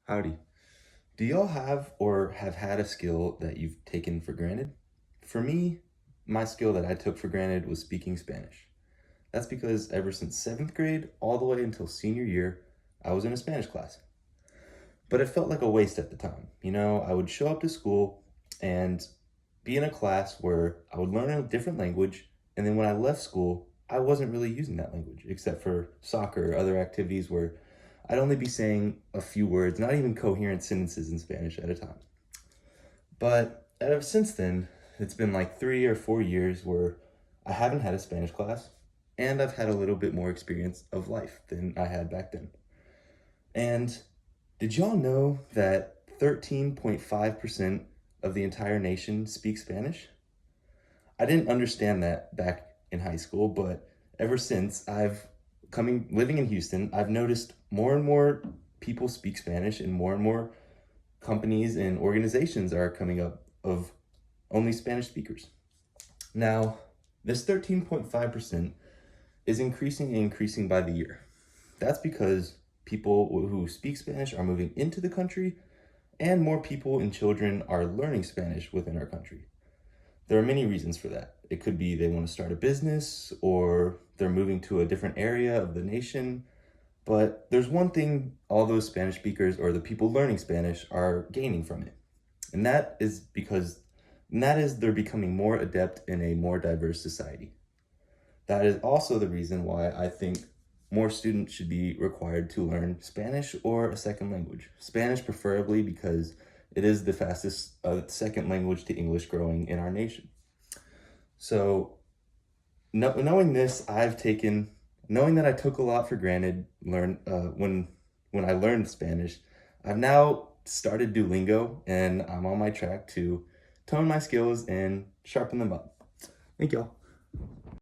Howdy. Do y'all have or have had a skill that you've taken for granted? For me, my skill that I took for granted was speaking Spanish. That's because ever since seventh grade all the way until senior year, I was in a Spanish class. But it felt like a waste at the time. I would show up to school and be in a class where I would learn a different language, and then when I left school, I wasn't really using that language except for soccer or other activities where I'd only be saying a few words, not even coherent sentences in Spanish at a time. But ever since then, it's been like 3 or 4 years where I haven't had a Spanish class, and I've had a little bit more experience of life than I had back then. And did y'all know that 13.5% of the entire nation speaks Spanish? I didn't understand that back in high school, but ever since I've coming living in Houston, I've noticed more and more people speak Spanish, and more companies and organizations are coming up of only Spanish speakers. Now, this 13.5% is increasing and increasing by the year. That's because people who speak Spanish are moving into the country, and more people and children are learning Spanish within our country. There are many reasons for that. It could be they want to start a business, or they're moving to a different area of the nation. But there's one thing all those Spanish speakers or the people learning Spanish are gaining from it. And that is they're becoming more adept in a more diverse society. That is also the reason why I think more students should be required to learn Spanish or a second language. Spanish preferably, because it is the fastest second language to English growing in our nation. So knowing this, knowing that I took a lot for granted when I learned Spanish, I've now started Duolingo, and I'm on my track to tone my skills and sharpen them up. Thank y'all.